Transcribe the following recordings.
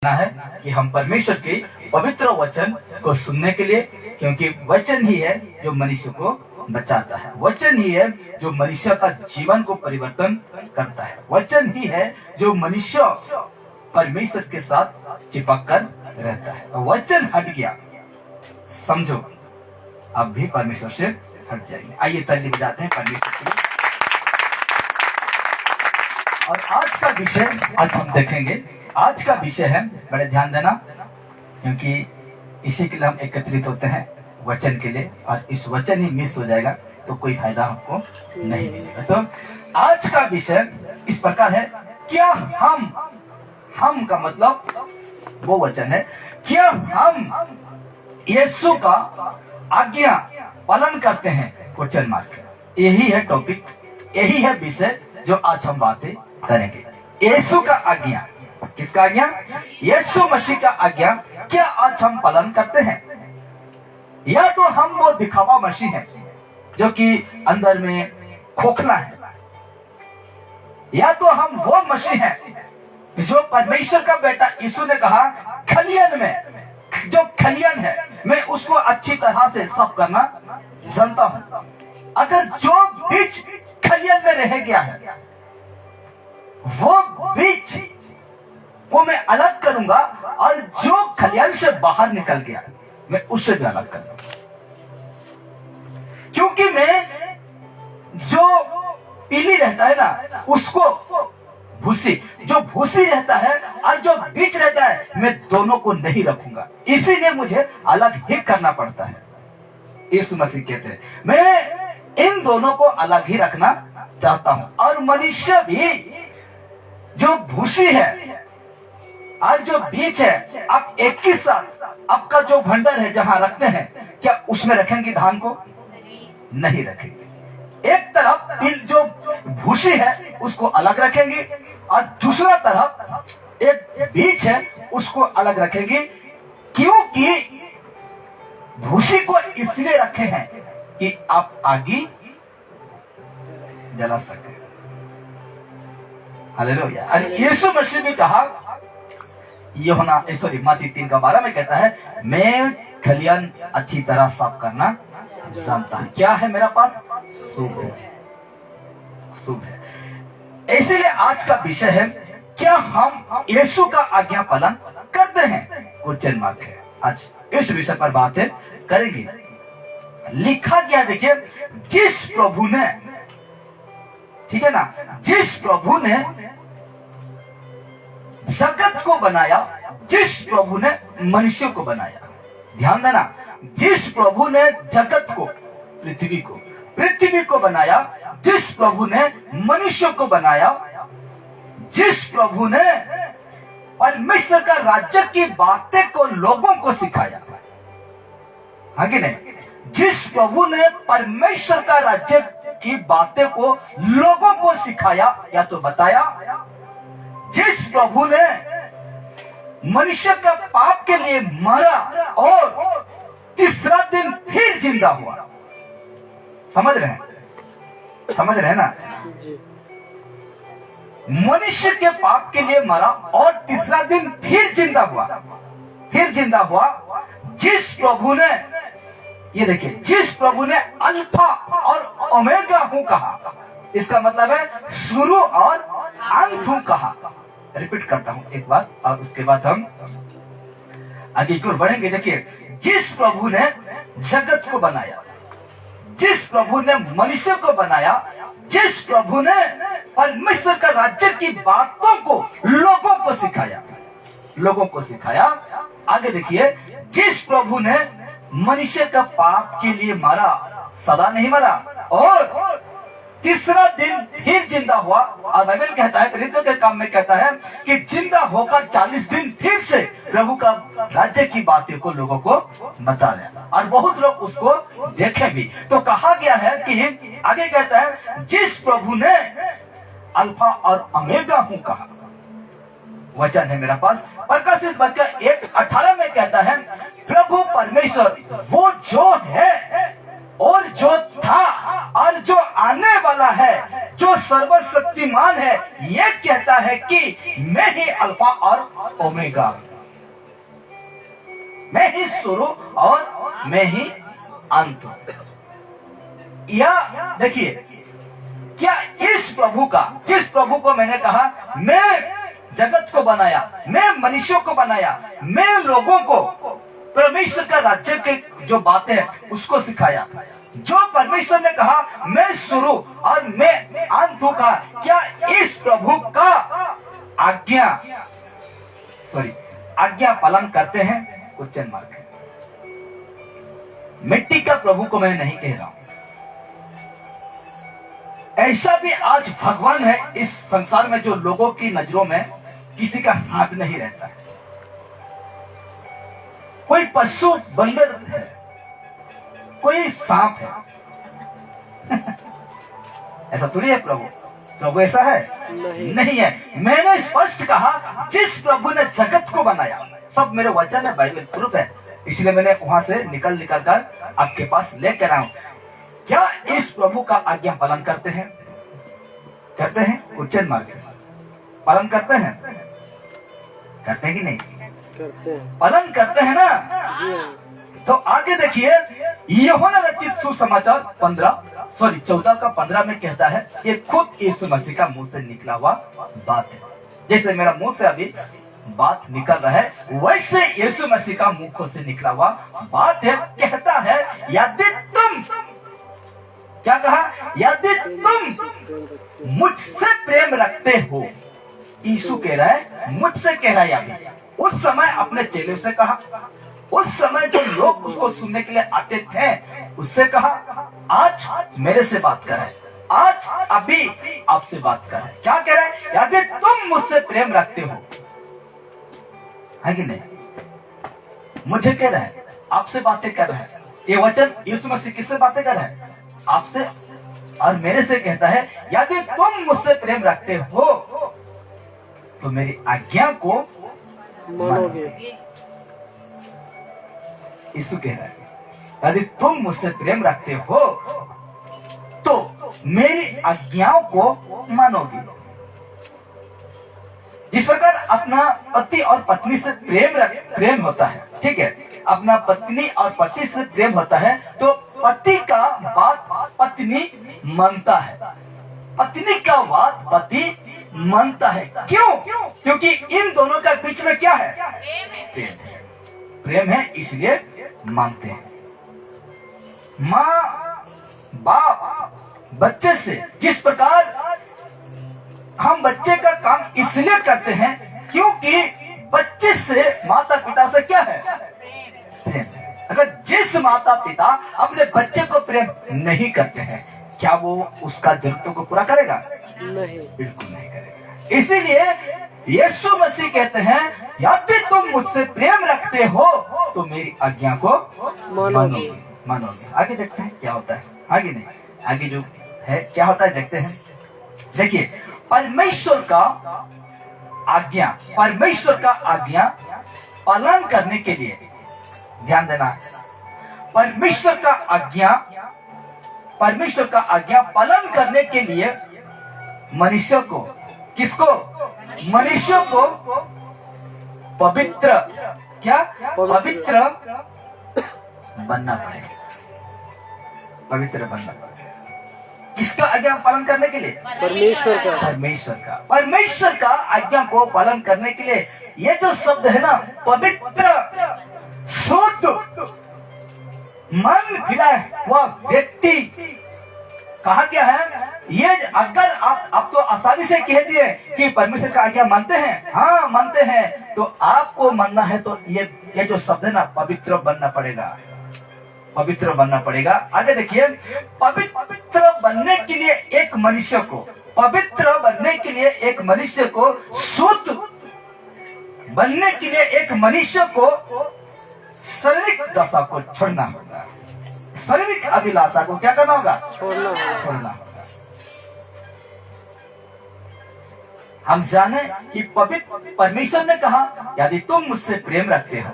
है कि हम परमेश्वर के पवित्र वचन को सुनने के लिए, क्योंकि वचन ही है जो मनुष्य को बचाता है, वचन ही है जो मनुष्य का जीवन को परिवर्तन करता है, वचन ही है जो मनुष्य परमेश्वर के साथ चिपक कर रहता है। वचन हट गया, समझो अब भी परमेश्वर से हट जाएंगे। आइए ताली बजाते हैं परमेश्वर के लिए। और आज का विषय आज हम देखेंगे, आज का विषय है, बड़े ध्यान देना, क्योंकि इसी के लिए हम एकत्रित होते हैं वचन के लिए, और इस वचन ही मिस हो जाएगा तो कोई फायदा हमको नहीं मिलेगा। तो आज का विषय इस प्रकार है, क्या हम का मतलब वो वचन है, क्या हम यीशु का आज्ञा पालन करते हैं? Question mark. यही है टॉपिक, यही है विषय जो आज हम बातें करेंगे। यीशु का आज्ञा, किसका आज्ञा? यीशु मसीह का आज्ञा क्या आज हम पालन करते हैं? या तो हम वो दिखावा मसीह है जो कि अंदर में खोखला है, या तो हम वो मसीह है जो परमेश्वर का बेटा यीशु ने कहा खलियन में, जो खलियन है मैं उसको अच्छी तरह से साफ करना जानता हूं। अगर जो बीज खलियन में रह गया है वो बीज वो मैं अलग करूंगा, और जो खलियन से बाहर निकल गया मैं उससे भी अलग करूंगा, क्योंकि मैं जो पीली रहता है ना उसको भूसी, जो भूसी रहता है और जो बीज रहता है मैं दोनों को नहीं रखूंगा, इसीलिए मुझे अलग ही करना पड़ता है। यीशु मसीह कहते हैं मैं इन दोनों को अलग ही रखना चाहता हूं। और मनुष्य भी जो भूसी है और जो बीज है, आप एक ही साथ आपका जो भंडार है जहां रखते हैं, क्या उसमें रखेंगे धान को? नहीं रखेंगे। एक तरफ जो भूसी है उसको अलग रखेंगे, और दूसरा तरफ एक बीज है उसको अलग रखेंगे, क्योंकि भूसी को इसलिए रखे हैं कि आप आगे जला सके। हालेलुया। और यीशु मसीह ने कहा, यूहन्ना मत्ती 3:12 में कहता है मैं खलियान अच्छी तरह साफ करना जानता हूं। क्या है मेरा पास? शुभ है, शुभ है। इसलिए आज का विषय है, क्या हम यीशु का आज्ञा पालन करते हैं? क्वेश्चन मार्क है। आज इस विषय पर बातें करेंगे। लिखा गया, देखिए, जिस प्रभु ने, ठीक है ना, जिस प्रभु ने जगत को बनाया, जिस प्रभु ने मनुष्य को बनाया, ध्यान देना, जिस प्रभु ने जगत को, पृथ्वी को बनाया, जिस प्रभु ने मनुष्य को बनाया, जिस प्रभु ने परमेश्वर का राज्य की बातें को लोगों को सिखाया, आगे नहीं, जिस प्रभु ने परमेश्वर का राज्य की बातें को लोगों को सिखाया या तो बताया, जिस प्रभु ने मनुष्य का पाप के लिए मरा और तीसरा दिन फिर जिंदा हुआ। समझ रहे हैं? समझ रहे हैं ना? मनुष्य के पाप के लिए मरा और तीसरा दिन फिर जिंदा हुआ, फिर जिंदा हुआ। जिस प्रभु ने, ये देखिए, जिस प्रभु ने अल्फा और ओमेगा हूं कहा, इसका मतलब है शुरू और अंत हूं कहा। रिपीट करता हूं एक बार, और उसके बाद हम आगे की ओर बढ़ेंगे। देखिए, जिस प्रभु ने जगत को बनाया, जिस प्रभु ने मनुष्य को बनाया, जिस प्रभु ने परमेश्वर का राज्य की बातों को लोगों को सिखाया, लोगों को सिखाया। आगे देखिए, जिस प्रभु ने मनुष्य का पाप के लिए मरा, सदा नहीं मरा, और तीसरा दिन फिर जिंदा हुआ। और बाइबल कहता है, प्रेरितों के काम में कहता है कि जिंदा होकर 40 दिन फिर से प्रभु का राज्य की बातें को लोगों को बता रहे, और बहुत लोग उसको देखे भी। तो कहा गया है कि, आगे कहता है, जिस प्रभु ने अल्फा और ओमेगा हूं कहा, वचन है मेरा पास, प्रकाशित वाक्य 1:18 में कहता है, प्रभु परमेश्वर वो जो है और जो था और जो आने वाला है, जो सर्वशक्तिमान है, ये कहता है कि मैं ही अल्फा और ओमेगा। मैं ही शुरू और मैं ही अंत हूं। यह देखिए, क्या इस प्रभु का, जिस प्रभु को मैंने कहा मैं जगत को बनाया, मैं मनुष्यों को बनाया, मैं लोगों को परमेश्वर का राज्य के जो बातें हैं उसको सिखाया, जो परमेश्वर ने कहा मैं शुरू और मैं अंत हूं, कहा, क्या इस प्रभु का आज्ञा पालन करते हैं? क्वेश्चन मार्क है। मिट्टी का प्रभु को मैं नहीं कह रहा हूं। ऐसा भी आज भगवान है इस संसार में जो लोगों की नजरों में किसी का हाथ नहीं रहता है। कोई पशु बंदर है, कोई सांप है। ऐसा थोड़ी है प्रभु। प्रभु ऐसा है नहीं है। मैंने स्पष्ट कहा जिस प्रभु ने जगत को बनाया, सब मेरे वचन है, बाइबल प्रूफ है, इसलिए मैंने वहां से निकल कर आपके पास लेकर आया हूं। क्या इस प्रभु का आज्ञा पालन करते हैं? करते हैं? Question mark. पालन करते हैं? करते हैं कि नहीं? करते हैं। पालन करते हैं ना? तो आगे देखिए, यूहन्ना रचित सुसमाचार 14 का 15 में कहता है, ये खुद यीशु मसीह का मुंह से निकला हुआ बात है। जैसे मेरा मुंह से अभी बात निकल रहा है, वैसे यीशु मसीह का मुख से निकला हुआ बात है। कहता है, यदि तुम, क्या कहा? यदि तुम मुझसे प्रेम रखते हो। यीशु कह रहा है, मुझसे कह रहा है। अभी उस समय अपने चेलों से कहा, उस समय जो लोग उसको सुनने के लिए आते थे उससे कहा, आज मेरे से बात कर रहा है, आज अभी आपसे बात कर रहा है। क्या कह रहा है? यदि तुम मुझसे प्रेम रखते हो, है कि नहीं? मुझे कह रहा है, आपसे बातें कर रहा है। ये वचन यीशु मसीह किससे बातें कर रहा है? आपसे और मेरे से कहता है, यदि तुम मुझसे प्रेम रखते हो तो मेरी आज्ञा को मानोगे। यीशु कह रहा है, यदि तुम मुझसे प्रेम रखते हो तो मेरी आज्ञाओं को मानोगे। जिस प्रकार अपना पति और पत्नी से प्रेम होता है, ठीक है, अपना पत्नी और पति से प्रेम होता है, तो पति का बात पत्नी मानता है, पत्नी का बात पति मानता है। क्यों? क्योंकि इन दोनों का बीच में क्या है? प्रेम है, इसलिए मानते हैं। माँ बाप बच्चे से, जिस प्रकार हम बच्चे का काम इसलिए करते हैं क्योंकि बच्चे से माता पिता से क्या है? प्रेम। अगर जिस माता पिता अपने बच्चे को प्रेम नहीं करते हैं, क्या वो उसका जरूरतों को पूरा करेगा? नहीं, बिल्कुल नहीं करेगा। इसीलिए यीशु मसीह कहते हैं, यदि तुम मुझसे प्रेम रखते हो तो मेरी आज्ञा को मानोगे। आगे देखते हैं क्या होता है। आगे नहीं, आगे जो है क्या होता है देखते हैं। देखिए, परमेश्वर का आज्ञा पालन करने के लिए, ध्यान देना है, परमेश्वर का आज्ञा पालन करने के लिए मनुष्य को, किसको? मनुष्य को पवित्र बनना पड़ेगा। पवित्र बनना पड़ेगा। किसका आज्ञा पालन करने के लिए? परमेश्वर का आज्ञा को पालन करने के लिए ये जो शब्द है ना, पवित्र, शुद्ध, मन फिरा हुआ व्यक्ति कहा गया है। ये अगर आप तो आसानी से कह दिए कि परमेश्वर का आज्ञा मानते हैं, हाँ मानते हैं, तो आपको मानना है तो ये जो शब्द है ना, पवित्र बनना पड़ेगा। पवित्र बनना पड़ेगा। आगे देखिए, पवित्र बनने के लिए एक मनुष्य को, शुद्ध बनने के लिए एक मनुष्य को शारीरिक दशा को छोड़ना होगा। शारीरिक अभिलाषा को क्या करना होगा? छोड़ना होगा। हम जाने कि पवित्र परमेश्वर ने कहा, यदि तुम मुझसे प्रेम रखते हो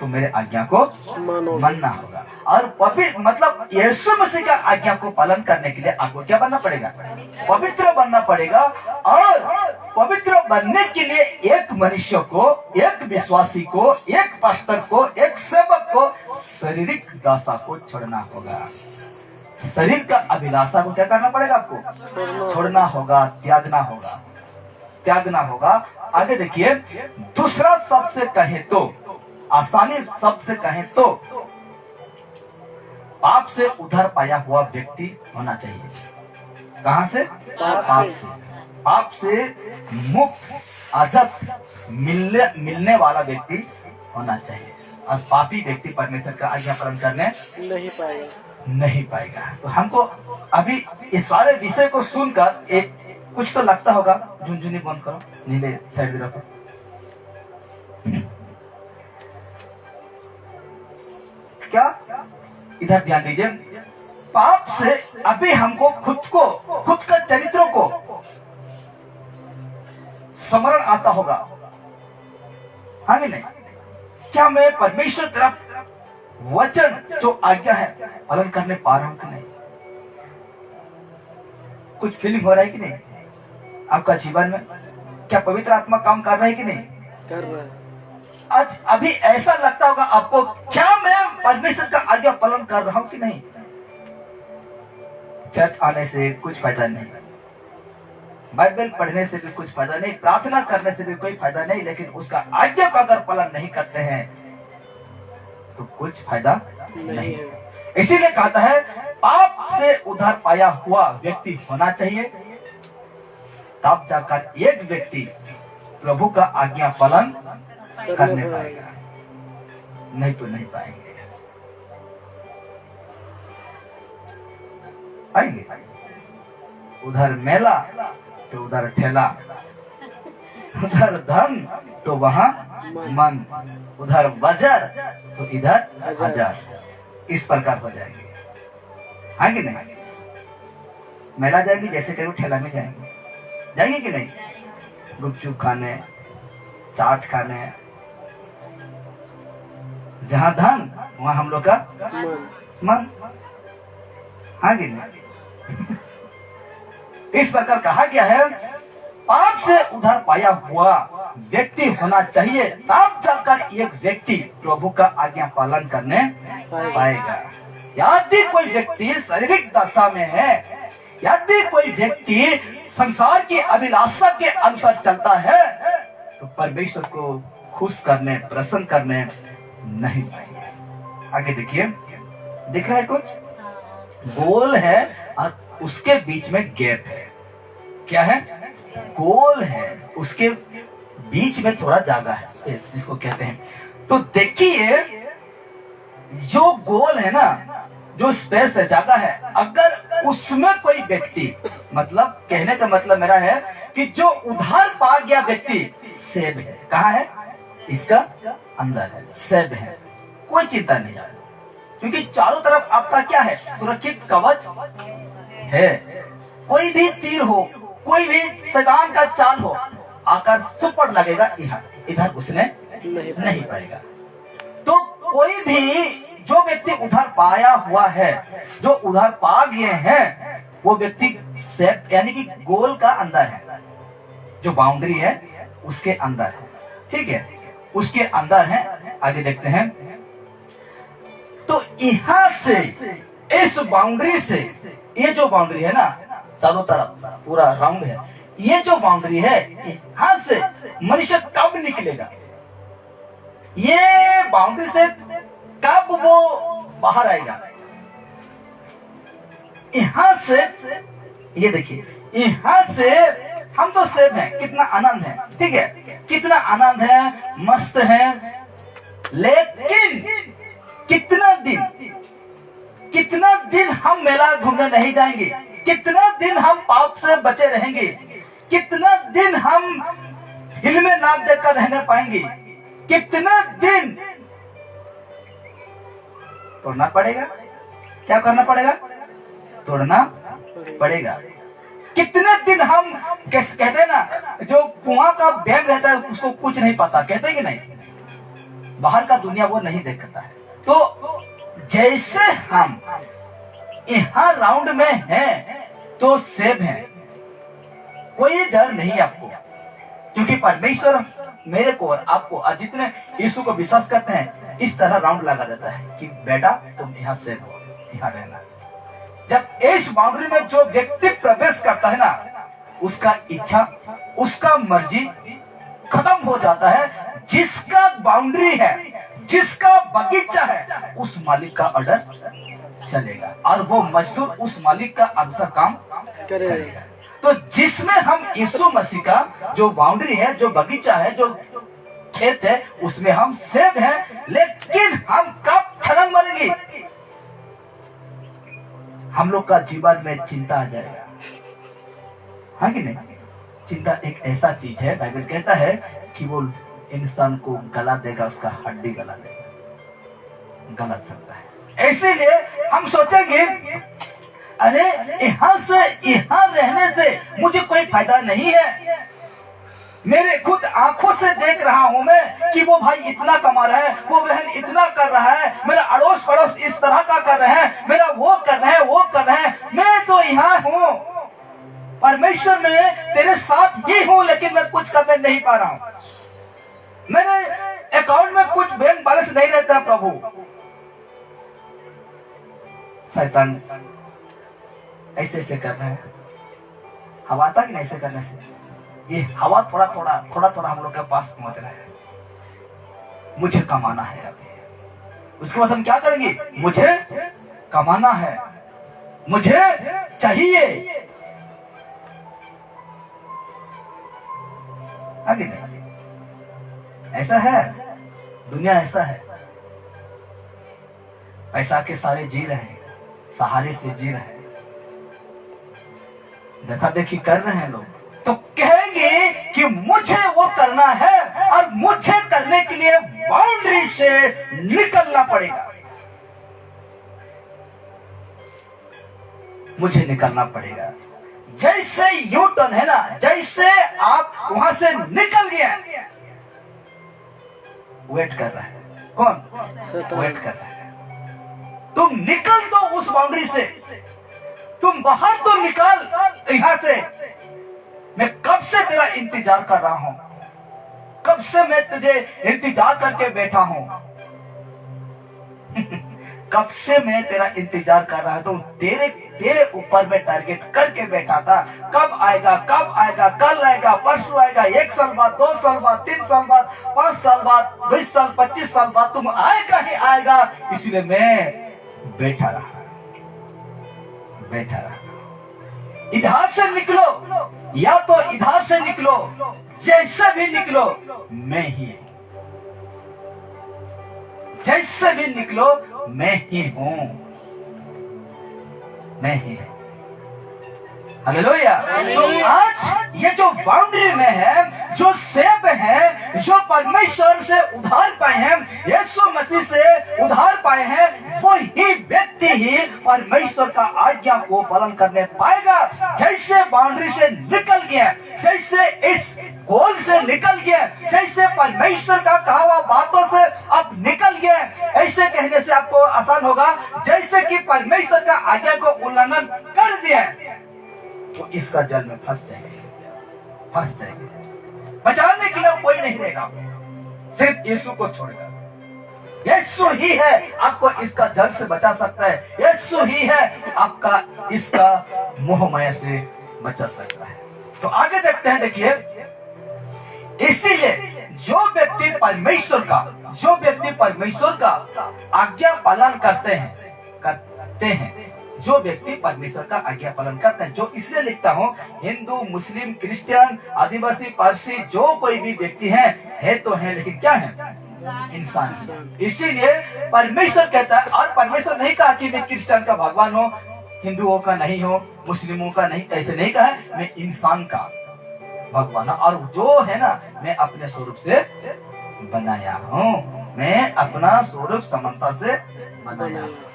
तो मेरे आज्ञा को मानना होगा। और पवित्र मतलब यीशु मसीह का आज्ञा को पालन करने के लिए आपको क्या बनना पड़ेगा? पवित्र बनना पड़ेगा। और पवित्र बनने के लिए एक मनुष्य को, एक विश्वासी को, एक पास्टर को, एक सेवक को शारीरिक दशा को छोड़ना होगा। शरीर का अभिलाषा को क्या करना पड़ेगा? आपको छोड़ना होगा, त्यागना होगा, त्यागना होगा। आगे देखिए, दूसरा सबसे कहे तो, आसानी सबसे कहे तो, पाप से उधार पाया हुआ व्यक्ति होना चाहिए। कहां से? पाप से। पाप से मुक्त आजाद मिलने वाला व्यक्ति होना चाहिए। और पापी व्यक्ति परमेश्वर का आज्ञा पालन करने नहीं पाएगा। तो हमको अभी इस सारे विषय को सुनकर एक कुछ तो लगता होगा। झुनझुनी बंद करो, नीले साइड में रखो। क्या? इधर ध्यान दीजिए। पाप से अभी हमको खुद का चरित्रों को स्मरण आता होगा, हाँ कि नहीं? क्या मैं परमेश्वर तरफ वचन जो आज्ञा है पालन करने पा रहा हूं कि नहीं? कुछ फीलिंग हो रहा है कि नहीं आपका जीवन में? क्या पवित्र आत्मा काम कर रहा है कि नहीं? कर रहा है। आज अभी ऐसा लगता होगा आपको, क्या मैं परमेश्वर का आज्ञा पालन कर रहा हूं कि नहीं? चर्च आने से कुछ फायदा नहीं, बाइबल पढ़ने से भी कुछ फायदा नहीं, प्रार्थना करने से भी कोई फायदा नहीं, लेकिन उसका आज्ञा का अगर पालन नहीं करते हैं तो कुछ फायदा नहीं है। इसीलिए कहता है पाप से उधार पाया हुआ व्यक्ति होना चाहिए, तब जाकर एक व्यक्ति प्रभु का आज्ञा पालन करने पाएगा, नहीं तो नहीं पाएंगे। आएंगे उधर मेला तो उधर ठेला, उधर धन तो वहां मन, उधर बाजार तो इधर हजार, इस प्रकार हो जाएंगे। हाँ कि नहीं? मेला जाएंगे जैसे करो, ठेला में जाएंगे कि नहीं? गुपचुप खाने, चाट खाने, जहां धन वहां हम लोग का मन, हाँ कि नहीं? इस प्रकार कहा गया है पाप से उधार पाया हुआ व्यक्ति होना चाहिए, तब जाकर एक व्यक्ति प्रभु का आज्ञा पालन करने पाएगा। यदि कोई व्यक्ति शारीरिक दशा में है, यदि कोई व्यक्ति संसार की अभिलाषा के अनुसार चलता है, तो परमेश्वर को खुश करने, प्रसन्न करने नहीं पाएंगे। आगे देखिए, दिख रहा है कुछ गोल है और उसके बीच में गैप है। क्या है? गोल है, उसके बीच में थोड़ा जगह है, स्पेस जिसको कहते हैं। तो देखिए, जो गोल है ना, जो स्पेस है, जगह है, अगर उसमें कोई व्यक्ति, मतलब कहने का मतलब मेरा है कि जो उधार पा गया व्यक्ति सेब है। कहाँ है? इसका अंदर है, सेब है, कोई चिंता नहीं है, क्योंकि चारों तरफ आपका क्या है? सुरक्षित कवच है। कोई भी तीर हो, कोई भी शैतान का चाल हो, आकर सुपड़ लगेगा, इधर उसने नहीं पाएगा। तो कोई भी जो व्यक्ति उधार पाया हुआ है, जो उधार पा गए हैं, वो व्यक्ति सेफ यानी कि गोल का अंदर है, जो बाउंड्री है उसके अंदर है। ठीक है, उसके अंदर है। आगे देखते हैं, तो यहां से, इस बाउंड्री से, ये जो बाउंड्री है ना, चारों तरफ पूरा राउंड है, ये जो बाउंड्री है, यहां से मनुष्य कब निकलेगा? ये बाउंड्री से कब वो बाहर आएगा? यहां से, ये देखिए, यहां से हम तो सेफ हैं, कितना आनंद है, ठीक है, कितना आनंद है, मस्त है, लेकिन कितना दिन हम मेला घूमने नहीं जाएंगे? कितना दिन हम पाप से बचे रहेंगे? कितना दिन हम हिल में नाक देकर रहने पाएंगे? कितना दिन तोड़ना पड़ेगा? क्या करना पड़ेगा? तोड़ना पड़ेगा। कितने दिन हम कहते हैं ना, जो कुआं का बैग रहता है उसको कुछ नहीं पता, कहते हैं कि नहीं? बाहर का दुनिया वो नहीं देखता है। तो जैसे हम यहाँ राउंड में हैं तो सेब हैं, कोई डर नहीं आपको, क्योंकि परमेश्वर मेरे को और आपको और जितने यीशु को विश्वास करते हैं इस तरह राउंड लगा देता है कि बेटा तुम यहाँ सेब हो, यहाँ रहना। जब इस बाउंड्री में जो व्यक्ति प्रवेश करता है ना, उसका इच्छा, उसका मर्जी खत्म हो जाता है। जिसका बाउंड्री है, जिसका बगीचा है, उस मालिक का ऑर्डर चलेगा और वो मजदूर उस मालिक का अनुसार काम करेगा। तो जिसमें हम यीशु मसीह का जो बाउंड्री है, जो बगीचा है, जो खेत है, उसमें हम सेब हैं। लेकिन हम कब छलांग मारेंगे? हम लोग का जीवन में चिंता आ जाएगा, हाँ कि नहीं? चिंता एक ऐसा चीज है, बाइबल कहता है कि वो इंसान को गला देगा, उसका हड्डी गला देगा, गला सकता है। इसीलिए हम सोचेंगे अरे यहाँ से यहाँ रहने से मुझे कोई फायदा नहीं है। मेरे खुद आंखों से देख रहा हूँ मैं कि वो भाई इतना कमा रहा है, वो बहन इतना कर रहा है, मेरा अड़ोस पड़ोस इस तरह का कर रहे हैं, मेरा वो कर रहे हैं, वो कर रहे हैं, मैं तो यहाँ हूँ। परमेश्वर में तेरे साथ ही हूँ, लेकिन मैं कुछ करने नहीं पा रहा हूँ। मेरे अकाउंट में कुछ बैंक बैलेंस नहीं रहता प्रभु। शैतान ऐसे ऐसे कर रहा है, हवा आता कि नहीं ऐसे करने से? ये हवा थोड़ा थोड़ा हम लोग के पास पहुंच रहा है। मुझे कमाना है अभी, उसके बाद हम क्या करेंगे? मुझे कमाना है, मुझे चाहिए, आगे नहीं। ऐसा है दुनिया, ऐसा है। पैसा के सारे जी रहे हैं, सहारे से जी रहे हैं, देखा देखी कर रहे हैं लोग। तो कहेंगे कि मुझे वो करना है और मुझे करने के लिए बाउंड्री से निकलना पड़ेगा, मुझे निकलना पड़ेगा। जैसे यू टर्न है ना, जैसे आप वहां से निकल गए, वेट कर रहा है कौन? वेट कर रहा है। तुम निकल दो उस बाउंड्री से, तुम बाहर तो निकल यहां से। मैं कब से तेरा इंतजार कर रहा हूं, कब से मैं तुझे इंतजार करके बैठा हूं कब से मैं तेरा इंतजार कर रहा हूं। तेरे ऊपर में टारगेट करके बैठा था, कब आएगा, कब आएगा, कल आएगा, परसों आएगा, 1 साल बाद, 2 साल बाद, 3 साल बाद, 5 साल बाद, 20 साल, 25 साल बाद तुम आएगा ही आएगा। इसलिए मैं बैठा रहा। इधर से निकलो या तो इधर से निकलो, जैसे भी निकलो मैं ही, जैसे भी निकलो मैं ही हूं, मैं ही। हालेलुया। तो आज ये जो बाउंड्री में है, जो सेब है, जो परमेश्वर से उधार पाए हैं, यीशु मसीह से उधार पाए हैं, वो ही व्यक्ति ही परमेश्वर का आज्ञा को पालन करने पाएगा। जैसे बाउंड्री से निकल गया, जैसे इस गोल से निकल गया, जैसे परमेश्वर का कहा हुआ बातों से अब निकल गया, ऐसे कहने से आपको आसान होगा। जैसे कि परमेश्वर का आज्ञा को उल्लंघन कर दिया तो इसका जल में फंस जाएंगे। बचाने के लिए कोई नहीं रहेगा, सिर्फ यीशु को छोड़कर। यीशु ही है आपको इसका जल से बचा सकता है, यीशु ही है आपका इसका मोहमाया से बचा सकता है। तो आगे देखते हैं, देखिए, इसीलिए जो व्यक्ति परमेश्वर का आज्ञा पालन करते हैं, जो व्यक्ति परमेश्वर का आज्ञा पालन करते हैं, जो इसलिए लिखता हूँ, हिंदू, मुस्लिम, क्रिश्चियन, आदिवासी, पारसी, जो कोई भी व्यक्ति है तो है, लेकिन क्या है? इंसान। इसीलिए परमेश्वर कहता है, और परमेश्वर नहीं कहा कि मैं क्रिश्चियन का भगवान हो, हिंदुओं का नहीं हो, मुस्लिमों का नहीं, ऐसे नहीं कहा। मैं इंसान का भगवान, और जो है ना, मैं अपने स्वरूप से बनाया हूँ, मैं अपना स्वरूप समानता से बनाया हूँ।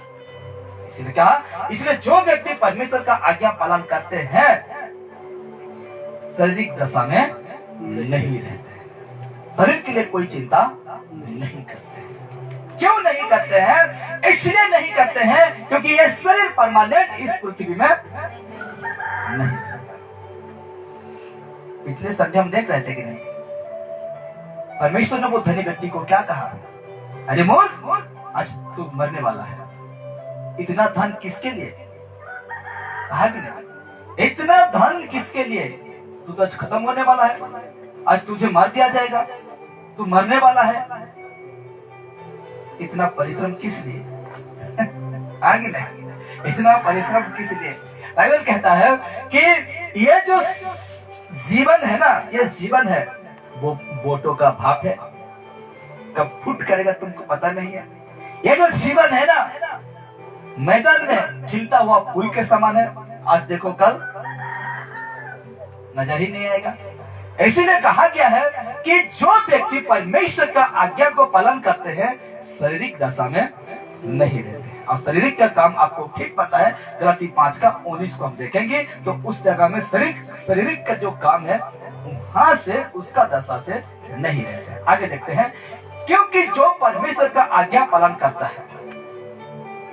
इसलिए कहा, इसलिए जो व्यक्ति परमेश्वर का आज्ञा पालन करते हैं शारीरिक दशा में नहीं रहते, शरीर के लिए कोई चिंता नहीं करते हैं। क्यों नहीं करते हैं? इसलिए नहीं करते हैं क्योंकि ये शरीर परमानेंट इस पृथ्वी में नहीं। पिछले संडे हम देख रहे थे कि नहीं, परमेश्वर ने वो धनी व्यक्ति को क्या कहा, अरे मोर आज तू मरने वाला है, इतना धन किसके लिए? कहा कि नहीं, इतना धन किसके लिए? तू तो आज खत्म होने वाला है, आज तुझे मार दिया जाएगा, तू मरने वाला है, इतना परिश्रम किस लिए? आगे नहीं, इतना परिश्रम किस लिए? बाइबल कहता है कि ये जो जीवन है ना, ये जीवन है वो बोटों का भाप है, कब फुट करेगा तुमको पता नहीं है। ये जो जीवन है ना, मैदान में खिलता हुआ फूल के समान है, आज देखो कल नजर ही नहीं आएगा। इसीलिए कहा गया है कि जो व्यक्ति परमेश्वर का आज्ञा को पालन करते हैं शारीरिक दशा में नहीं रहते। और शारीरिक का काम आपको ठीक पता है, गलाती 5:19 को हम देखेंगे तो उस जगह में शारीरिक का जो काम है वहां से उसका दशा से नहीं रहते। आगे देखते हैं, क्योंकि जो परमेश्वर का आज्ञा पालन करता है,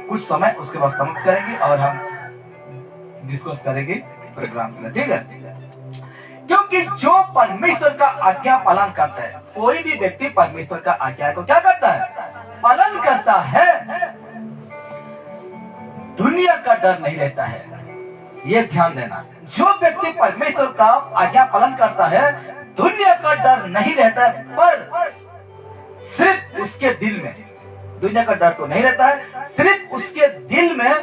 कुछ समय उसके बाद समाप्त करेंगे और हम डिस्कस करेंगे प्रोग्राम के लिए, ठीक है। क्योंकि जो परमेश्वर का आज्ञा पालन करता है, कोई भी व्यक्ति परमेश्वर का आज्ञा को क्या करता है? पालन करता है, दुनिया का डर नहीं रहता है। ये ध्यान देना, जो व्यक्ति परमेश्वर का आज्ञा पालन करता है दुनिया का डर नहीं रहता है, पर सिर्फ उसके दिल में, दुनिया का डर तो नहीं रहता है, सिर्फ उसके दिल में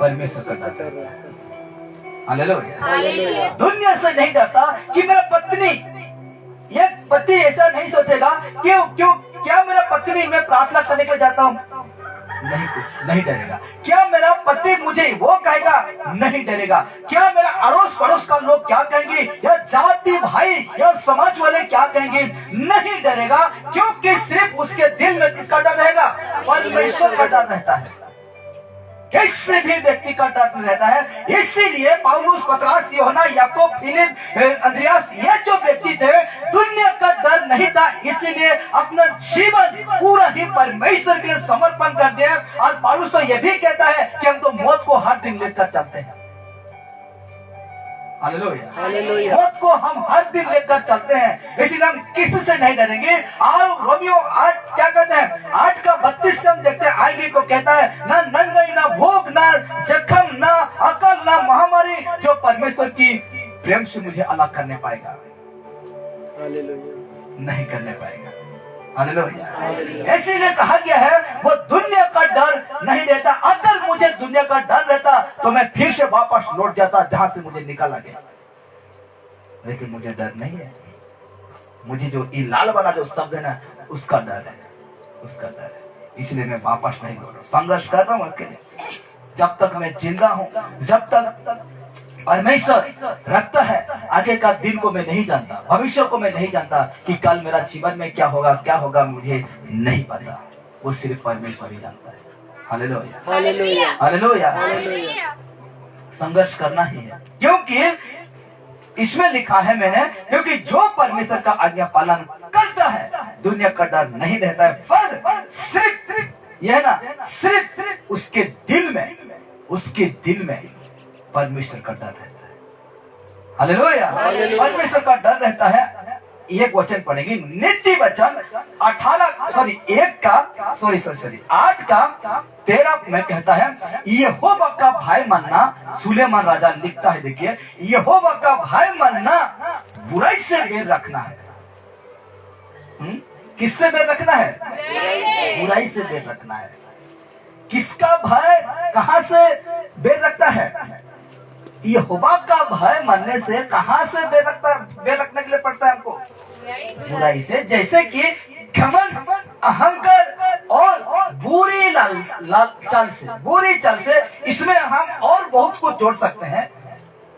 परमेश्वर का डर रहता है। हालेलुया। दुनिया से नहीं डरता कि मेरा पत्नी, ये पति ऐसा नहीं सोचेगा क्यों क्या मेरा पत्नी, मैं प्रार्थना करने के जाता हूँ, नहीं, कुछ नहीं डरेगा। क्या मेरा पति मुझे वो कहेगा, नहीं डरेगा। क्या मेरा अड़ोस पड़ोस का लोग क्या कहेंगे, या जाति भाई या समाज वाले क्या कहेंगे, नहीं डरेगा, क्योंकि सिर्फ उसके दिल में किसका डर रहेगा? परमेश्वर का डर रहता है। किसी भी व्यक्ति का डर नहीं रहता है। इसीलिए पौलुस, पतरस, यूहन्ना, याकूब, फिलिप, अंद्रयास, ये जो व्यक्ति थे दुनिया का डर नहीं था, इसीलिए अपना जीवन पूरा ही परमेश्वर के लिए समर्पण कर दिया। और पौलुस तो ये भी कहता है कि हम तो मौत को हर दिन लेकर चलते हैं। हालेलुया। मौत को हम हर दिन लेकर चलते हैं, इसलिए हम किसी से नहीं डरेंगे। और रोमियो 8 क्या कहते हैं, 8:32 से हम देखते हैं, आगे को कहता है, ना नंगाई, ना भूख, ना जख्म, ना अकल, ना महामारी जो परमेश्वर की प्रेम से मुझे अलग करने पाएगा। नहीं करने पाएगा। हालेलुया। इसीलिए कहा गया है वो दुनिया का डर नहीं रहता। अगर मुझे दुनिया का डर रहता तो मैं फिर से वापस लौट जाता जहां से मुझे निकाला गया, लेकिन मुझे डर नहीं है। मुझे जो ये लाल वाला जो शब्द है ना, उसका डर है, उसका डर है। इसलिए मैं वापस नहीं लौट रहा, संघर्ष कर रहा हूँ अकेले। जब तक मैं जिंदा हूँ, जब तक परमेश्वर रखता है, आगे का दिन को मैं नहीं जानता, भविष्य को मैं नहीं जानता कि कल मेरा जीवन में क्या होगा मुझे नहीं पता। वो सिर्फ परमेश्वर ही जानता है। Hallelujah, hallelujah, hallelujah. संघर्ष करना ही है, क्योंकि इसमें लिखा है मैंने, क्योंकि जो परमेश्वर का आज्ञा पालन करता है दुनिया का डर नहीं रहता है, पर सिर्फ यह ना, सिर्फ उसके दिल में परमेश्वर का डर रहता है। हालेलुया। परमेश्वर का डर रहता है। एक वचन पढ़ेंगे, नीति वचन 8:13 में कहता है, यहोवा का भय मानना, सुलेमान राजा लिखता है, देखिए, यहोवा का भय मानना बुराई से बेर रखना है। किससे बेर रखना है? बुराई से बेर रखना है। किसका भय कहां से बेर रखता है? यहोवा का भय मानने से कहां से बेर रखने के लिए पड़ता है हमको? बुराई से। जैसे कि घमंड, अहंकार और बुरी चाल से इसमें हम और बहुत कुछ जोड़ सकते हैं।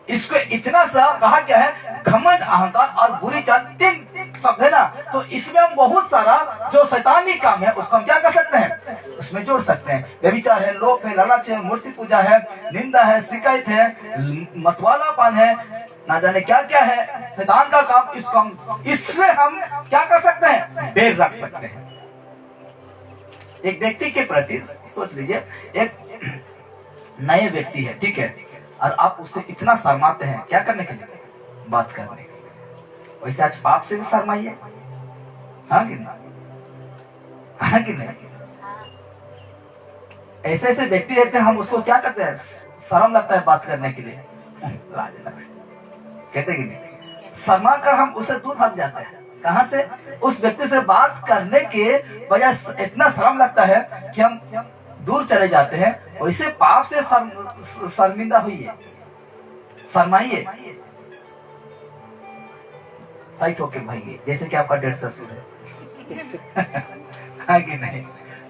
इसको इतना सा कहा क्या है, घमंड, अहंकार और बुरी चाल, 3 शब्द है ना, तो इसमें हम बहुत सारा जो शैतानी काम है उसको हम क्या कर सकते हैं, उसमें जोड़ सकते हैं। व्यभिचार है, लोभ है, लालच है, मूर्ति पूजा है, निंदा है, शिकायत है, मतवालापन है, ना जाने क्या क्या है शैतान का काम। इस काम इससे हम क्या कर सकते हैं, बैर रख सकते हैं। एक व्यक्ति के प्रति सोच लीजिए, एक नए व्यक्ति है, ठीक है, और आप उससे इतना शर्माते हैं, क्या करने के लिए, बात करने के लिए। वैसे आज पाप से भी शर्माइए, हाँ कि नहीं, हाँ कि नहीं। ऐसे ऐसे व्यक्ति रहते हैं, हम उसको क्या करते हैं, शर्म लगता है बात करने के लिए, लाज लगती है, कहते कि नहीं, शर्मा कर हम उससे दूर भाग जाते हैं। कहां से, उस व्यक्ति से बात करने के वजह इतना शर्म लगता है कि हम दूर चले जाते हैं। वैसे पाप से शर्मिंदा हुई है, शर्माइए, साइट होके भाइये, जैसे कि आपका डेढ़ ससुर है हाँ कि नहीं।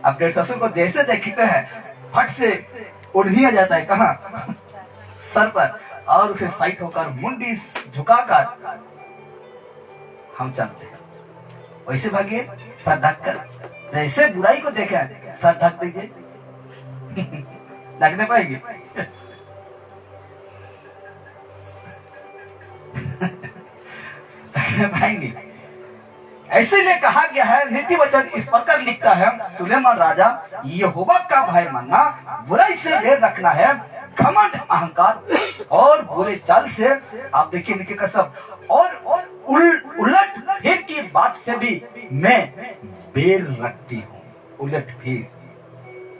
आप डेढ़ ससुर को जैसे देखते हैं फट से उड़ आ जाता है, कहाँ, सर पर, और उसे साइट होकर मुंडी झुकाकर हम चलते हैं। वैसे भागिए, सर ढककर, जैसे बुराई को देखे सर ढक दीजिए ढकने पाएंगे पाएंगे। ऐसे कहा गया है, नीति वचन इस प्रकार लिखता है, सुलेमान राजा, यहोवा का भय मानना, बुराई से बैर रखना है, घमंड अहंकार और बुरे चाल से, आप देखिए नीचे का सब, और उलट फिर की बात से भी मैं बैर रखती हूँ। उलट फिर,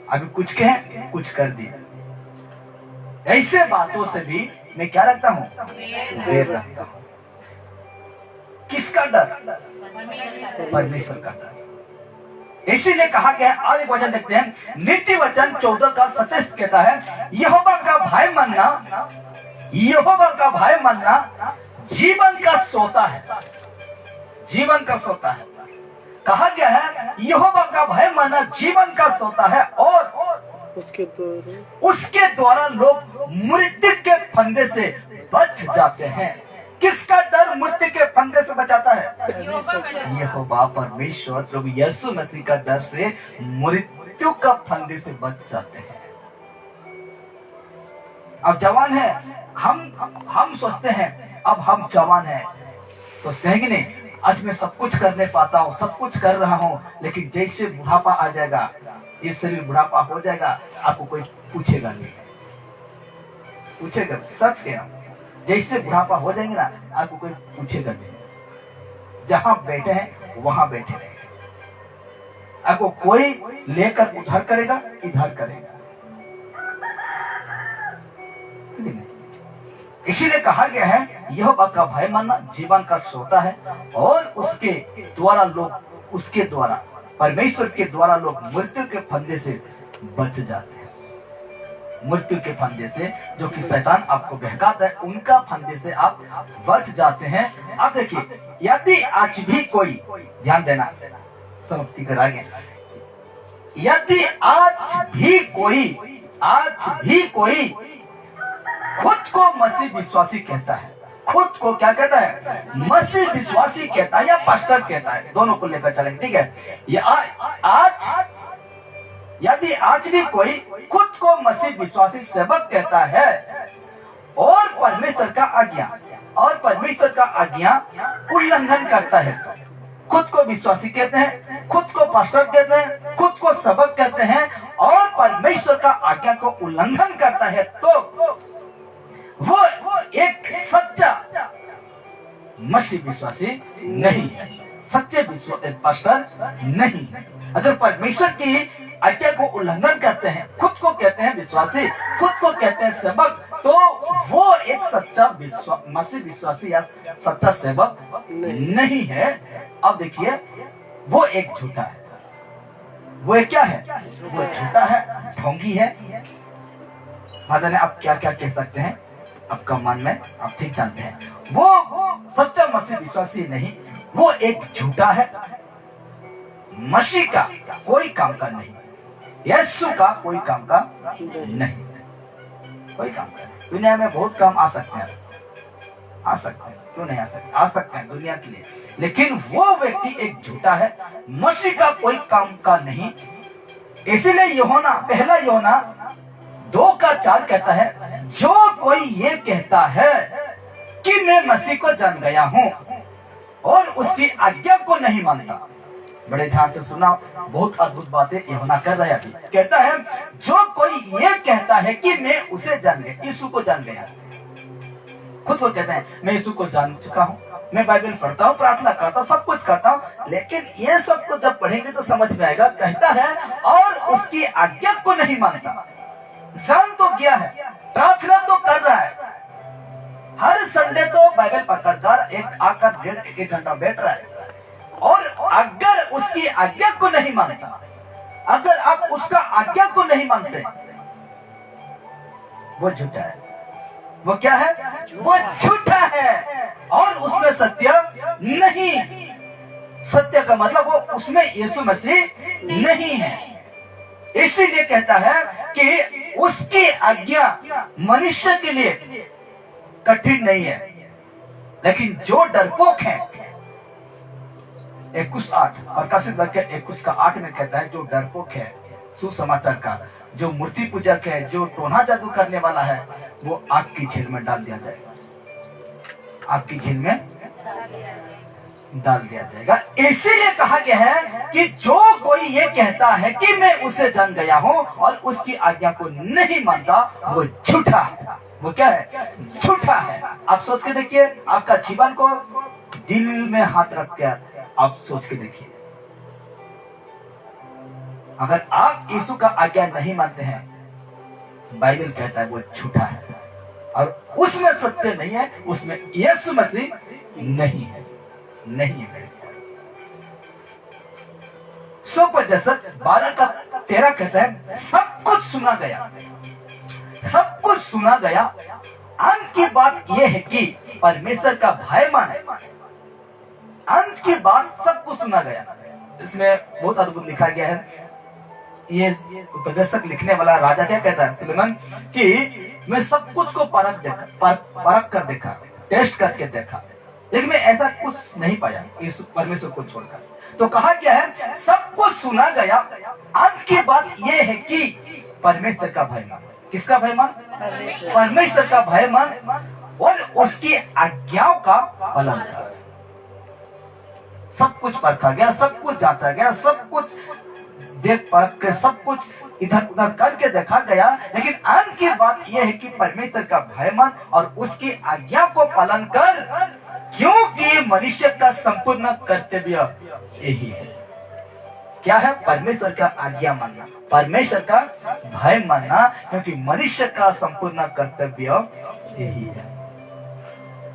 अभी कुछ कहें कुछ कर दी, ऐसे बातों से भी मैं क्या रखता हूँ, बैर रखता हूँ। किसका डर, परमेश्वर का डर। इसीलिए कहा गया, और एक वचन देखते हैं, नीति वचन 14 का 27 कहता है, यहोवा का भय मानना, यहोवा का भय मानना जीवन का सोता है, जीवन का सोता है। कहा गया है, यहोवा का भय मानना जीवन का सोता है, और उसके द्वारा लोग मृत्यु के फंदे से बच जाते हैं। किसका डर मृत्यु के फंदे से बचाता है, यहोवा परमेश्वर प्रभु यीशु मसीह का डर से मृत्यु का फंदे से बच जाते हैं। अब जवान है, हम सोचते हैं अब हम जवान हैं, सोचते हैं कि नहीं, आज मैं सब कुछ करने पाता हूँ, सब कुछ कर रहा हूँ, लेकिन जैसे बुढ़ापा आ जाएगा, ये शरीर बुढ़ापा हो जाएगा, आपको कोई पूछेगा नहीं, पूछेगा, सच कह, जैसे बुढ़ापा हो जाएंगे ना, आपको कोई पूछेगा नहीं, जहां बैठे हैं वहां बैठे रहेंगे, आपको कोई लेकर उधर करेगा इधर करेगा। इसीलिए कहा गया है, यहोवा का भय मानना जीवन का सोता है, और उसके द्वारा लोग, उसके द्वारा, परमेश्वर के द्वारा लोग मृत्यु के फंदे से बच जाते हैं। मृत्यु के फंदे से, जो कि शैतान आपको बहकाता है, उनका फंदे से आप बच जाते हैं। अब देखिए, यदि आज भी कोई, ध्यान देना, समाप्ति कर आगे, यदि आज भी कोई खुद को मसीह विश्वासी कहता है, खुद को क्या कहता है, मसीह विश्वासी कहता है या पास्टर कहता है, दोनों को लेकर चलेंगे, ठीक है। ये आज यदि आज भी कोई खुद को मसीह विश्वासी सेवक कहता है, और परमेश्वर का आज्ञा उल्लंघन करता है, खुद को विश्वासी कहते हैं, खुद को पास्टर कहते हैं, खुद को सेवक कहते हैं, और परमेश्वर का आज्ञा को उल्लंघन करता है, तो वो एक सच्चा मसीह विश्वासी नहीं है, सच्चे पास्टर नहीं है। अगर परमेश्वर की आज्ञा को उल्लंघन करते हैं, खुद को कहते हैं विश्वासी, खुद को कहते हैं सेवक, तो वो एक सच्चा मसीह विश्वासी या सच्चा सेवक नहीं है। अब देखिए, वो एक झूठा है, वो एक क्या है, वो झूठा है, ढोंगी है। माता ने आप क्या क्या कह सकते हैं, आपका मन में आप ठीक जानते हैं, वो सच्चा मसीह विश्वासी नहीं, वो एक झूठा है, मसीह का कोई काम का नहीं, यीशु का कोई काम का नहीं, कोई काम का नहीं। दुनिया में बहुत काम आ सकते हैं, क्यों नहीं आ सकते, आ सकते हैं दुनिया के लिए, लेकिन वो व्यक्ति एक झूठा है, मसीह का कोई काम का नहीं। इसीलिए यूहन्ना, पहला यूहन्ना 2:4 कहता है, जो कोई ये कहता है कि मैं मसीह को जान गया हूँ और उसकी आज्ञा को नहीं मानता। बड़े ध्यान से सुना, बहुत अद्भुत बातें यूहन्ना कर रहा है। कहता है जो कोई ये कहता है कि मैं उसे जान गया, यीशु को जान गया, खुद को कहते हैं मैं यीशु को जान चुका हूँ, मैं बाइबल पढ़ता हूँ, प्रार्थना करता हूँ, सब कुछ करता हूँ, लेकिन ये सब तो जब पढ़ेंगे तो समझ में आएगा। कहता है और उसकी आज्ञा को नहीं मानता। जान तो गया है, प्रार्थना तो कर रहा है, हर संडे तो बाइबल पकड़कर एक आकर 1.5 घंटा बैठ रहा है, और अगर उसकी आज्ञा को नहीं मानता, अगर आप उसका आज्ञा को नहीं मानते, वो झूठा है। वो क्या है? वो झूठा है और उसमें सत्य नहीं। सत्य का मतलब वो उसमें यीशु मसीह नहीं है। इसीलिए कहता है कि उसकी आज्ञा मनुष्य के लिए कठिन नहीं है, लेकिन जो डरपोक है, 21:8 और कसिद के 21:8 में कहता है जो डरपोक है सुसमाचार का, जो मूर्ति पूजक है, जो टोना जादू करने वाला है, वो आग की झील में डाल दिया जाएगा। आग की झील में डाल दिया जाएगा। इसीलिए कहा गया है कि जो कोई ये कहता है कि मैं उसे जान गया हूं और उसकी आज्ञा को नहीं मानता, वो झूठा है। वो क्या है? झूठा है। आप सोच के देखिए, आपका जीवन को दिल में हाथ रख कर आप सोच के देखिए, अगर आप यीशु का आज्ञा नहीं मानते हैं, बाइबल कहता है वो झूठा है और उसमें सत्य नहीं है, उसमें यीशु मसीह नहीं है। नहीं है। 12:13 कहता है सब कुछ सुना गया, सब कुछ सुना गया। अंत की बात यह है कि परमेश्वर का भय माने। अंत की बात सब कुछ सुना गया। इसमें बहुत अद्भुत लिखा गया है। ये उपदेशक लिखने वाला राजा क्या कहता है सुलेमान, कि मैं सब कुछ को परख कर देखा, टेस्ट करके देखा, लेकिन मैं ऐसा कुछ नहीं पाया इस परमेश्वर को छोड़कर। तो कहा गया है सब कुछ सुना गया। अंत की बात यह है कि परमेश्वर का भय मान। किसका भय मान? परमेश्वर का भय मान और उसकी आज्ञाओं का पालन कर। सब कुछ परखा गया, सब कुछ जांचा गया, सब कुछ देख परख के, सब कुछ इधर उधर करके देखा गया, लेकिन अंत की बात यह है कि परमेश्वर का भय मान और उसकी आज्ञा को पालन कर, क्योंकि मनुष्य का संपूर्ण कर्तव्य यही है। क्या है? परमेश्वर का आज्ञा मानना, परमेश्वर का भय मानना, क्योंकि मनुष्य का संपूर्ण कर्तव्य यही है।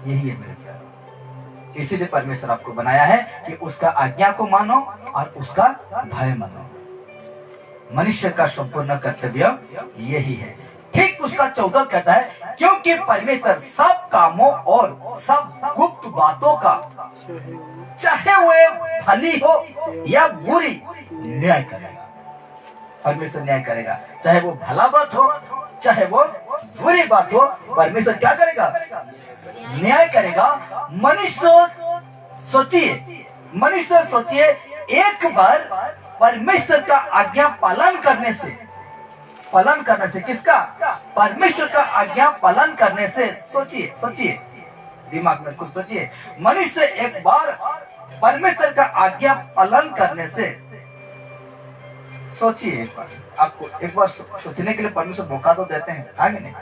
यही है मेरे प्यारे। इसीलिए परमेश्वर आपको बनाया है कि उसका आज्ञा को मानो और उसका भय मानो। मनुष्य का संपूर्ण कर्तव्य यही है। ठीक उसका 14 कहता है क्योंकि परमेश्वर सब कामों और सब गुप्त बातों का, चाहे वे भली हो या बुरी, न्याय करेगा। परमेश्वर न्याय करेगा, चाहे वो भला बात हो चाहे वो बुरी बात हो, परमेश्वर क्या करेगा? न्याय करेगा। मनुष्य सोचिए, एक बार परमेश्वर का आज्ञा पालन करने से, किसका? परमेश्वर का आज्ञा पालन करने से, सोचिए, दिमाग में कुछ सोचिए। मनुष्य एक बार परमेश्वर का आज्ञा पालन करने से, सोचिए, आपको एक बार सोचने के लिए परमेश्वर मौका तो देते हैं, आगे नहीं,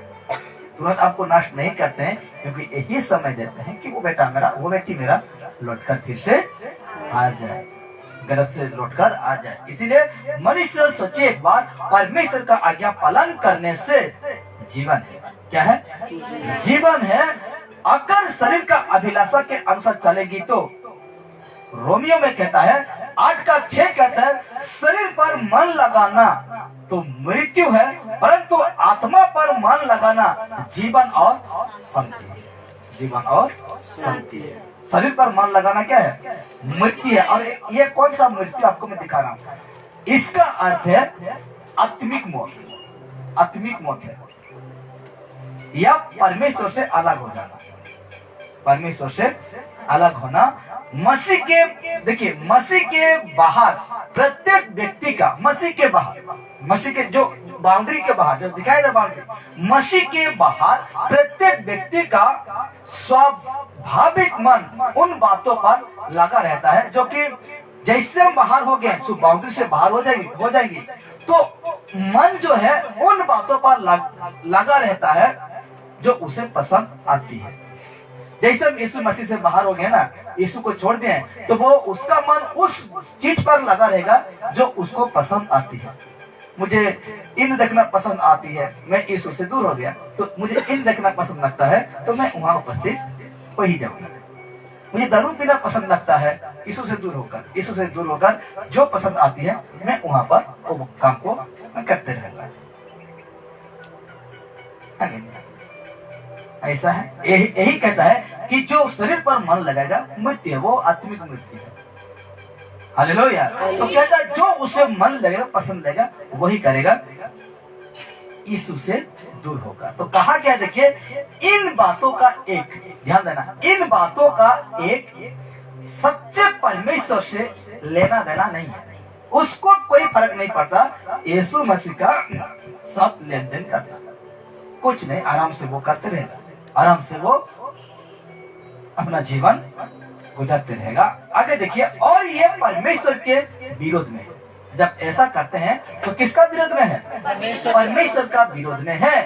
तुरंत आपको नष्ट नहीं करते हैं, क्योंकि यही समय देते हैं कि वो बेटा मेरा, वो बेटी मेरा लौटकर फिर से आ जाए, गलत से लौटकर आ जाए। इसीलिए मनुष्य सोचिए एक बार, परमेश्वर का आज्ञा पालन करने से जीवन है। क्या है? जीवन है। अगर शरीर का अभिलाषा के अनुसार चलेगी तो, रोमियो में कहता है 8:6 कहता है शरीर पर मन लगाना तो मृत्यु है, परंतु आत्मा पर मन लगाना जीवन और शांति है। शरीर पर मन लगाना क्या है? मृत्यु है। और ये कौन सा मृत्यु आपको मैं दिखा रहा हूं। इसका अर्थ है आत्मिक मौत है, या परमेश्वर से अलग हो जाना। परमेश्वर से अलग होना। मसीह के बाहर प्रत्येक व्यक्ति का, मसीह के जो बाउंड्री के बाहर, जो दिखाई दे बाउंड्री, मसीह के बाहर प्रत्येक व्यक्ति का स्वाभाविक मन उन बातों पर लगा रहता है, जो कि जैसे हम बाहर हो गए, बाउंड्री से बाहर हो जाएगी तो मन जो है उन बातों पर लगा रहता है जो उसे पसंद आती है। जैसे हम यीशु मसीह से बाहर हो गए ना, यीशु को छोड़ दिए, तो वो उसका मन उस चीज पर लगा रहेगा जो उसको पसंद आती है। मुझे इन देखना पसंद आती है, मैं यीशु से दूर हो गया, तो मुझे इन देखना पसंद लगता है, तो मैं वहां उपस्थित हो ही जाऊंगा। मुझे दारू पीना पसंद लगता है, यीशु से दूर होकर जो पसंद आती है, मैं वहां पर वो काम को करते रहूंगा। ऐसा है, यही कहता है कि जो शरीर पर मन लगाएगा मृत्यु है, वो आत्मिक मृत्यु है। हालेलुया। तो कहता है जो उसे मन लगेगा, पसंद लगेगा, वही करेगा, यीशु से दूर होगा। तो कहा क्या, देखिए, इन बातों का एक, ध्यान देना, इन बातों का एक सच्चे परमेश्वर से लेना देना नहीं है। उसको कोई फर्क नहीं पड़ता यीशु मसीह का सब लेन देन करता, कुछ नहीं, आराम से वो करते रहेगा, आराम से वो अपना जीवन गुजारते रहेगा। आगे देखिए, और ये परमेश्वर के विरोध में, जब ऐसा करते हैं तो किसका विरोध में है? परमेश्वर का विरोध में है।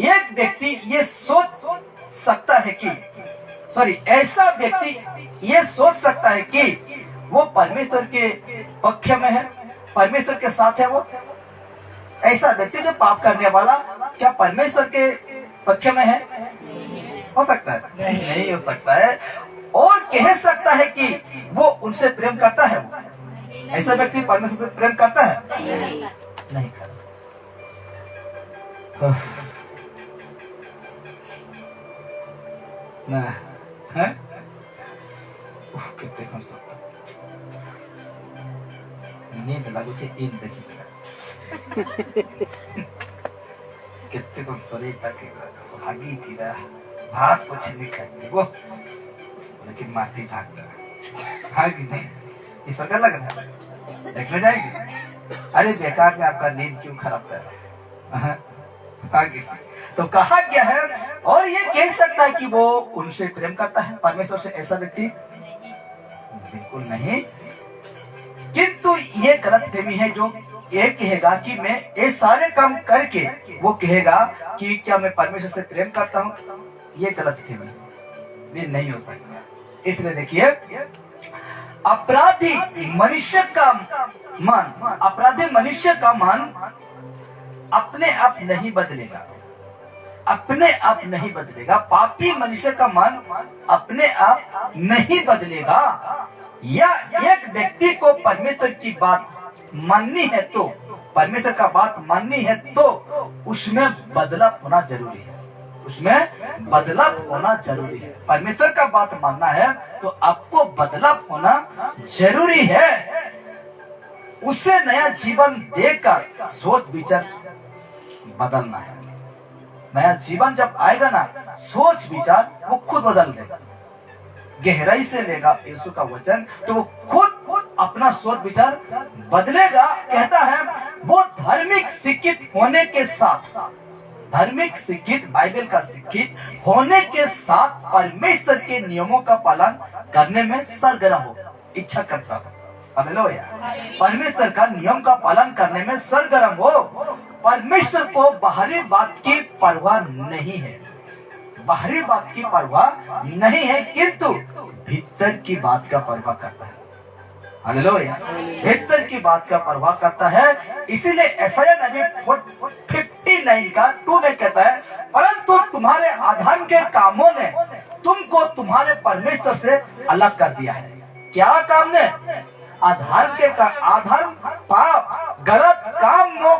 एक व्यक्ति ये सोच सकता है कि, ऐसा व्यक्ति ये सोच सकता है कि वो परमेश्वर के पक्ष में है, परमेश्वर के साथ है। वो ऐसा व्यक्ति जो पाप करने वाला क्या परमेश्वर के पक्ष में है? हो सकता है? नहीं हो सकता है। और कह सकता है कि वो उनसे प्रेम करता है। वो ऐसा व्यक्ति परमेश्वर से प्रेम करता है? नहीं करता। कितने कम सकता नींद लागू छे इन देखी कितने कम शरीर तक भागी थी भात कुछ नहीं खाई वो, लेकिन माटी झाँकता भागी नहीं, इस पर क्या लग रहा है? देखने जाएगी, अरे बेकार में आपका नींद क्यों खराब कर रहा है? तो कहा गया है, और ये कह सकता है कि वो उनसे प्रेम करता है, परमेश्वर से। ऐसा व्यक्ति बिल्कुल नहीं। किंतु ये गलत फहमी है जो ये कहेगा कि मैं ये सारे काम करके वो कहेगा कि क्या मैं परमेश्वर से प्रेम करता हूँ। ये गलत फहमी, ये नहीं हो सकता। इसलिए देखिए, अपराधी मनुष्य का मन अपने आप नहीं बदलेगा, अपने आप नहीं बदलेगा। पापी मनुष्य का मन अपने आप नहीं बदलेगा। या एक व्यक्ति को परमेश्वर की बात माननी है तो, परमेश्वर का बात माननी है तो उसमें बदलाव होना जरूरी है, उसमें बदलाव होना जरूरी है। परमेश्वर का बात मानना है तो आपको बदलाव होना जरूरी है। उसे नया जीवन देकर सोच विचार बदलना है। नया जीवन जब आएगा ना, सोच विचार वो खुद बदल देगा, गहराई से लेगा यीशु का वचन, तो वो खुद अपना सोच विचार बदलेगा। कहता है वो धार्मिक शिक्षित होने के साथ, धार्मिक शिक्षित, बाइबल का शिक्षित होने के साथ परमेश्वर के नियमों का पालन करने में सरगर्म हो, इच्छा करता हो। हालेलुया। परमेश्वर का नियम का पालन करने में सरगर्म हो। परमेश्वर को बाहरी बात की परवाह नहीं है, बाहरी बात की परवाह नहीं है, किंतु भीतर की बात का परवाह करता है। हालेलुया। भीतर की बात का परवाह करता है। इसीलिए यशायाह नबी 59 का 2 में कहता है, परंतु तुम्हारे अधर्म के कामों ने तुमको तुम्हारे परमेश्वर से अलग कर दिया है। क्या काम ने? अधर्म के अधर्म, पाप, गलत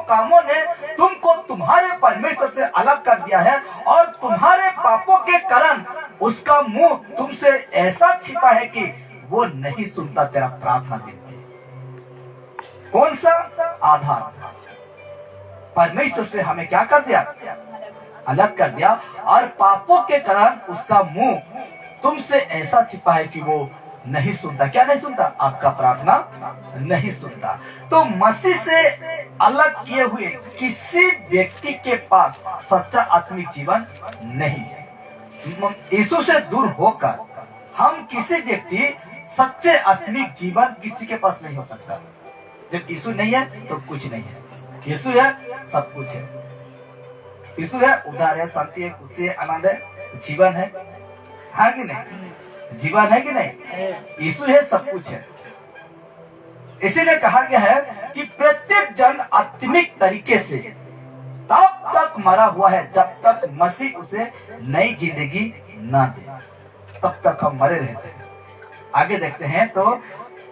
कामों ने तुमको तुम्हारे परमेश्वर से अलग कर दिया है, और तुम्हारे पापों के कारण उसका मुंह तुमसे ऐसा छिपा है कि वो नहीं सुनता तेरा प्रार्थना देते। कौन सा आधार? परमेश्वर से हमें क्या कर दिया? अलग कर दिया, और पापों के कारण उसका मुंह तुमसे ऐसा छिपा है कि वो नहीं सुनता। क्या नहीं सुनता? आपका प्रार्थना नहीं सुनता। तो मसीह से अलग किए हुए किसी व्यक्ति के पास सच्चा आत्मिक जीवन नहीं है। यीशु से दूर होकर हम किसी व्यक्ति सच्चे आत्मिक जीवन किसी के पास नहीं हो सकता। जब यीशु नहीं है तो कुछ नहीं है, यीशु है सब कुछ है। यीशु है उद्धार है, शांति है, खुशी है, आनंद है, जीवन है, हाँ कि नहीं? जीवन है कि नहीं? यीशु है सब कुछ है। इसीलिए कहा गया है कि प्रत्येक जन आत्मिक तरीके से तब तक मरा हुआ है जब तक मसीह उसे नई जिंदगी ना दे, तब तक हम मरे रहते हैं। आगे देखते हैं तो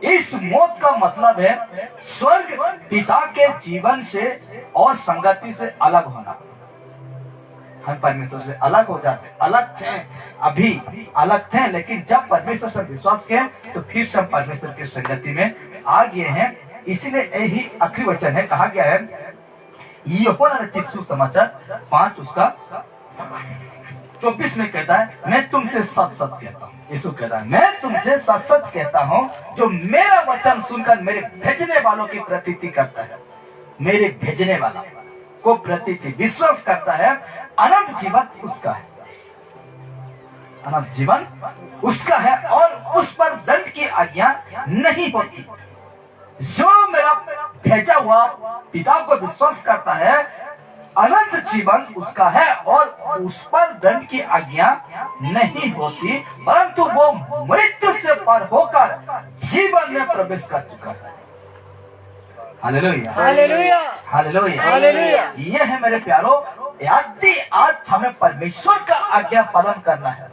इस मौत का मतलब है स्वर्ग पिता के जीवन से और संगति से अलग होना। हम परमेश्वर से अलग हो जाते, अलग थे, अभी अलग थे, लेकिन जब परमेश्वर से विश्वास किए तो फिर से हम परमेश्वर की संगति में आ गए हैं। इसीलिए यही आखिरी वचन है, कहा गया है यूहन्ना रचित सुसमाचार 5 उसका 24 में कहता है, मैं तुमसे सच सच कहता हूँ। यीशु कहता है, मैं तुमसे सच सच कहता हूँ, जो मेरा वचन सुनकर मेरे भेजने वालों की प्रतीति करता है, मेरे भेजने वाला को प्रतीति विश्वास करता है, अनंत जीवन उसका है, अनंत जीवन उसका है और उस पर दंड की आज्ञा नहीं होती। जो मेरा भेजा हुआ पिता को विश्वास करता है, अनंत जीवन उसका है और उस पर दंड की आज्ञा नहीं होती, परंतु वो मृत्यु से पार होकर जीवन में प्रवेश कर चुका है। Hallelujah, hallelujah, hallelujah, hallelujah. ये है मेरे प्यारो, यदि आज हमें परमेश्वर का आज्ञा पालन करना है,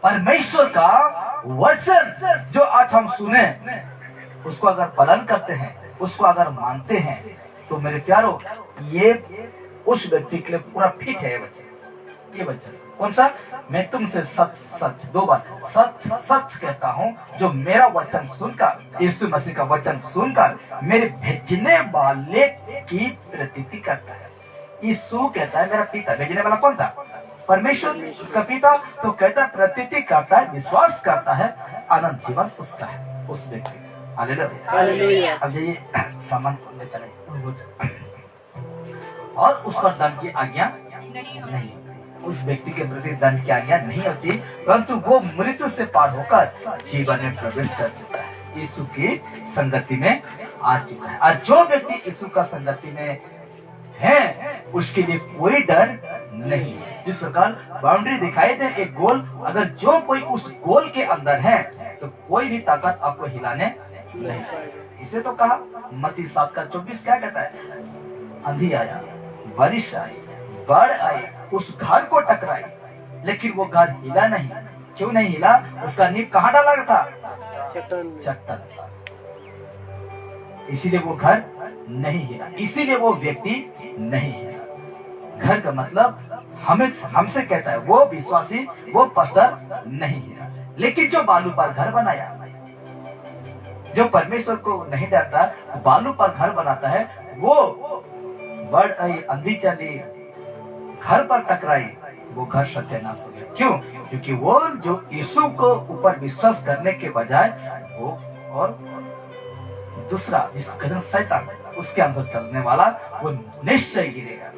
परमेश्वर का वचन जो आज हम सुने उसको अगर पालन करते हैं, उसको अगर मानते हैं, तो मेरे प्यारो ये उस व्यक्ति के लिए पूरा फिट है। ये वचन कौन सा? मैं तुमसे सच सच, 2 बार सच सच कहता हूँ, जो मेरा वचन सुनकर, यीशु मसीह का वचन सुनकर मेरे भेजने वाले की प्रतीति करता है। यीशु कहता है मेरा पिता, भेजने वाला कौन था? परमेश्वर, उसका पिता। तो कहता है प्रतीति करता है, विश्वास करता है, अनंत जीवन उसका है, उस व्यक्ति। हालेलुया। अब ये सामान खोलने चले और उस पर दंड की आज्ञा नहीं, उस व्यक्ति के प्रति दंड की आज्ञा नहीं होती, परंतु वो मृत्यु से पार होकर जीवन में प्रवेश कर चुका है, यीशु की संगति में आ चुका है। और जो व्यक्ति यीशु का संगति में है उसके लिए कोई डर नहीं है। जिस प्रकार बाउंड्री दिखाई दे एक गोल, अगर जो कोई उस गोल के अंदर है तो कोई भी ताकत आपको हिलाने नहीं। इसे तो कहा मत्ती 7:24 क्या कहता है? अंधी आया, बारिश आई, बाढ़ आई, उस घर को टकराई, लेकिन वो घर हिला नहीं। क्यों नहीं हिला? उसका नींव कहाँ डाला था? चट्टान। इसीलिए वो घर नहीं हिला, इसीलिए वो व्यक्ति नहीं हिला। घर का मतलब हमसे कहता है वो विश्वासी, वो पस्तर नहीं हिला। लेकिन जो बालू पर घर बनाया, जो परमेश्वर को नहीं डरता, बालू पर घर बनाता है, वो बाढ़ आई, अंधी चली, घर पर टकराई, वो घर सत्यानाश हो गया। क्यों? क्योंकि वो जो यीशु को ऊपर विश्वास करने के बजाय वो और दूसरा जिसको कहते हैं शैतान, उसके अंदर चलने वाला, वो निश्चय गिरेगा।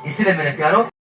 इसलिए मेरे प्यारो